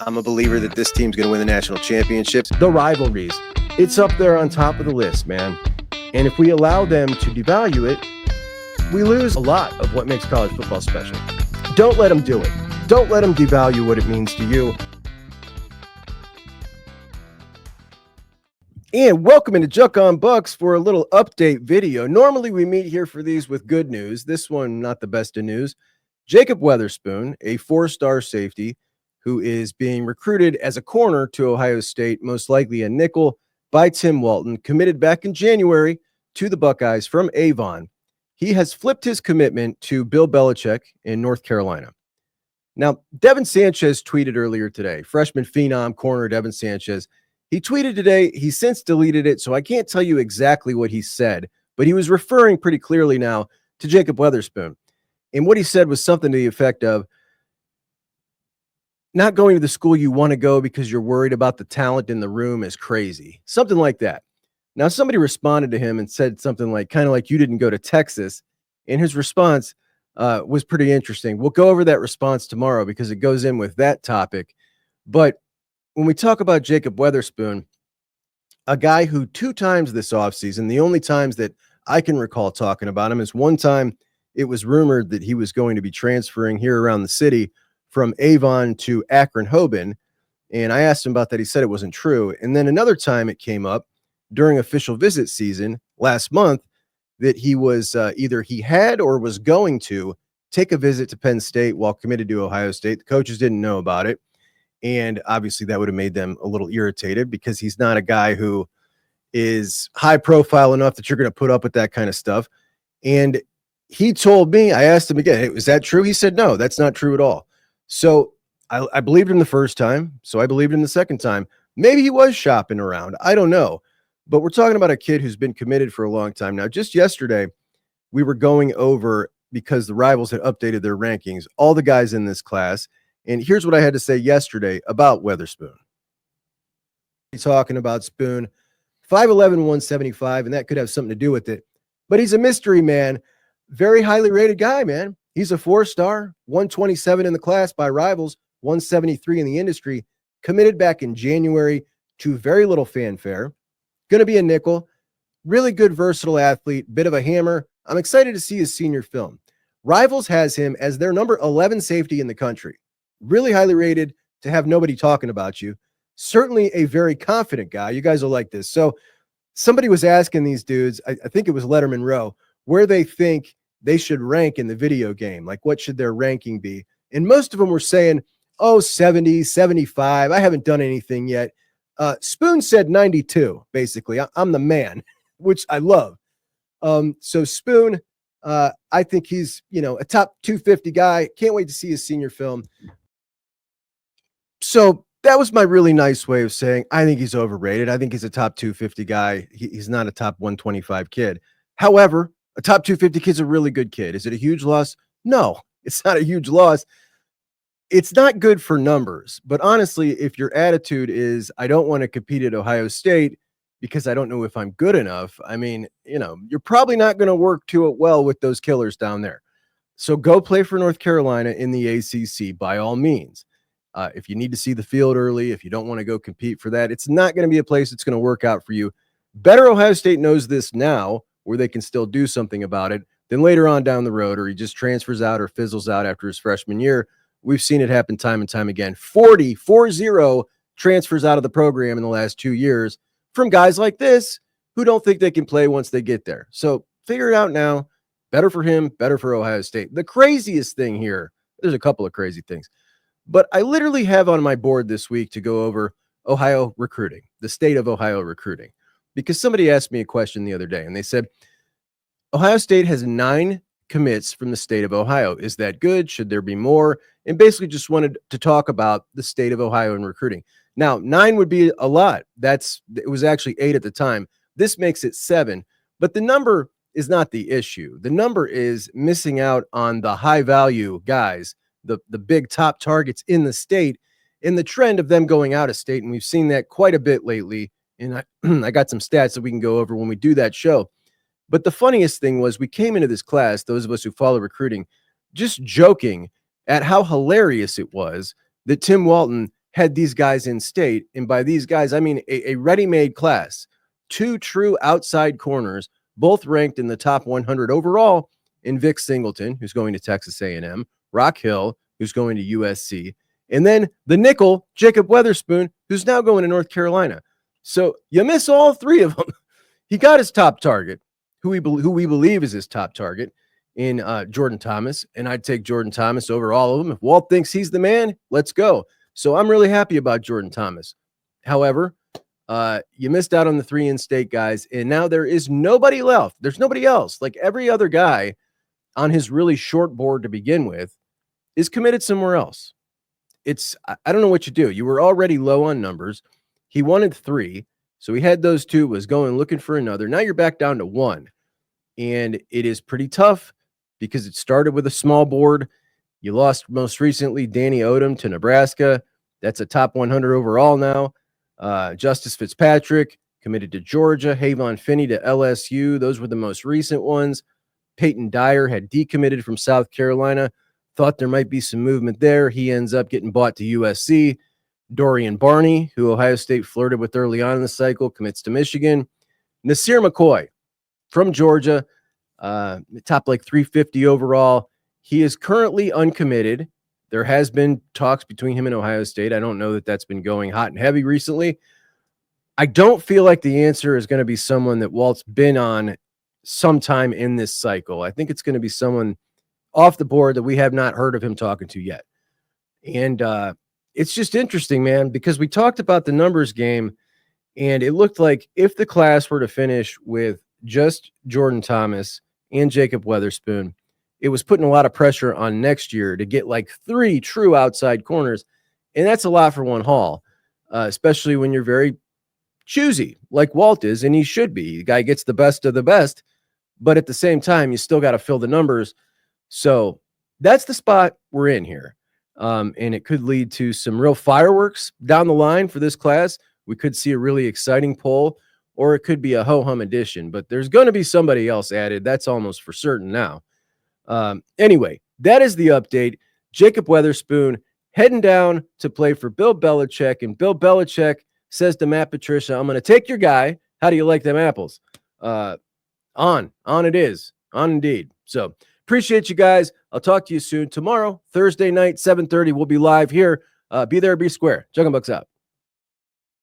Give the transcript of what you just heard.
I'm a believer that this team's going to win the national championships. The rivalries, it's up there on top of the list, man. And if we allow them to devalue it, we lose a lot of what makes college football special. Don't let them do it. Don't let them devalue what it means to you. And welcome into Juck on Bucks for a little update video. Normally we meet here for these with good news. This one, not the best of news. Jacob Weatherspoon, a four-star safety who is being recruited as a corner to Ohio State, most likely a nickel, by Tim Walton, committed back in January to the Buckeyes from Avon. He has flipped his commitment to Bill Belichick in North Carolina. Now, Devin Sanchez tweeted earlier today, freshman phenom corner Devin Sanchez. He tweeted today, he since deleted it, so I can't tell you exactly what he said, but he was referring pretty clearly now to Jacob Weatherspoon. And what he said was something to the effect of, not going to the school you want to go because you're worried about the talent in the room is crazy. Something like that. Now, somebody responded to him and said something like, kind of like, you didn't go to Texas. And his response was pretty interesting. We'll go over that response tomorrow because it goes in with that topic. But when we talk about Jacob Weatherspoon, a guy who 2 times this offseason, the only times that I can recall talking about him is one time it was rumored that he was going to be transferring here around the city from Avon to Akron-Hoban. And I asked him about that. He said it wasn't true. And then another time it came up during official visit season last month that he was either he had or was going to take a visit to Penn State while committed to Ohio State. The coaches didn't know about it. And obviously that would have made them a little irritated because he's not a guy who is high profile enough that you're going to put up with that kind of stuff. And he told me, I asked him again, hey, is that true? He said, no, that's not true at all. So I believed him the first time. So I believed him the second time. Maybe he was shopping around. I don't know. But we're talking about a kid who's been committed for a long time. Now, just yesterday, we were going over, because the Rivals had updated their rankings, all the guys in this class. And here's what I had to say yesterday about Weatherspoon. He's talking about Spoon, 5'11", 175, and that could have something to do with it. But he's a mystery man. Very highly rated guy, man. He's a 4-star, 127 in the class by Rivals, 173 in the industry, committed back in January to very little fanfare. Going to be a nickel. Really good, versatile athlete, bit of a hammer. I'm excited to see his senior film. Rivals has him as their number 11 safety in the country. Really highly rated to have nobody talking about you. Certainly a very confident guy. You guys will like this. So somebody was asking these dudes, I think it was Letterman Row, where they think they should rank in the video game. Like, what should their ranking be? And most of them were saying, 70, 75. I haven't done anything yet. Spoon said 92, basically. I'm the man, which I love. So Spoon, I think he's, a top 250 guy. Can't wait to see his senior film. So that was my really nice way of saying, I think he's overrated. I think he's a top 250 guy. He's not a top 125 kid. However, a top 250 kid's a really good kid. Is it a huge loss? No, it's not a huge loss. It's not good for numbers, but honestly, if your attitude is, I don't want to compete at Ohio State because I don't know if I'm good enough, I mean, you're probably not going to work too well with those killers down there. So go play for North Carolina in the ACC by all means. If you need to see the field early, if you don't want to go compete for that, it's not going to be a place that's going to work out for you. Better Ohio State knows this now, where they can still do something about it, than later on down the road, or he just transfers out or fizzles out after his freshman year. We've seen it happen time and time again. 40 transfers out of the program in the last 2 years from guys like this who don't think they can play once they get there. So figure it out now. Better for him, better for Ohio State. The craziest thing here, there's a couple of crazy things, but I literally have on my board this week to go over Ohio recruiting, the state of Ohio recruiting, because somebody asked me a question the other day and they said, Ohio State has 9 commits from the state of Ohio. Is that good? Should there be more? And basically just wanted to talk about the state of Ohio and recruiting. Now, 9 would be a lot. It was actually 8 at the time. This makes it 7, but the number is not the issue. The number is missing out on the high value guys, the big top targets in the state, in the trend of them going out of state. And we've seen that quite a bit lately. And I got some stats that we can go over when we do that show. But the funniest thing was we came into this class, those of us who follow recruiting, just joking at how hilarious it was that Tim Walton had these guys in state. And by these guys, I mean a ready-made class. 2 true outside corners, both ranked in the top 100 overall, in Vic Singleton, who's going to Texas A&M, Rock Hill, who's going to USC, and then the nickel, Jacob Weatherspoon, who's now going to North Carolina. So you miss all 3 of them. He got his top target, who we believe is his top target, in Jordan Thomas, and I'd take Jordan Thomas over all of them. If Walt thinks he's the man, let's go. So I'm really happy about Jordan Thomas. However, you missed out on the 3 in-state guys, and now there is nobody left. There's nobody else. Like every other guy on his really short board to begin with is committed somewhere else. I don't know what you do. You were already low on numbers. He wanted 3, so he had those 2, was going looking for another. Now you're back down to 1, and it is pretty tough because it started with a small board. You lost most recently Danny Odom to Nebraska. That's a top 100 overall now. Justice Fitzpatrick committed to Georgia. Havon Finney to LSU. Those were the most recent ones. Peyton Dyer had decommitted from South Carolina. Thought there might be some movement there. He ends up getting bought to USC. Dorian Barney, who Ohio State flirted with early on in the cycle, commits to Michigan. Nasir McCoy from Georgia, top like 350 overall. He is currently uncommitted. There has been talks between him and Ohio State. I don't know that that's been going hot and heavy recently. I don't feel like the answer is going to be someone that Walt's been on sometime in this cycle. I think it's going to be someone off the board that we have not heard of him talking to yet. And it's just interesting, man, because we talked about the numbers game, and it looked like if the class were to finish with just Jordan Thomas and Jacob Weatherspoon, it was putting a lot of pressure on next year to get like 3 true outside corners. And that's a lot for one haul, especially when you're very choosy like Walt is, and he should be. The guy gets the best of the best, but at the same time, you still got to fill the numbers. So that's the spot we're in here. And it could lead to some real fireworks down the line for this class. We could see a really exciting poll, or it could be a ho-hum edition, but there's going to be somebody else added. That's almost for certain now. Anyway, that is the update. Jacob Weatherspoon heading down to play for Bill Belichick, and Bill Belichick says to Matt Patricia, I'm going to take your guy. How do you like them apples? On it is. On indeed. So appreciate you guys. I'll talk to you soon. Tomorrow, Thursday night, 7:30, we'll be live here. Be there, be square. Jugg'Em Bucks out.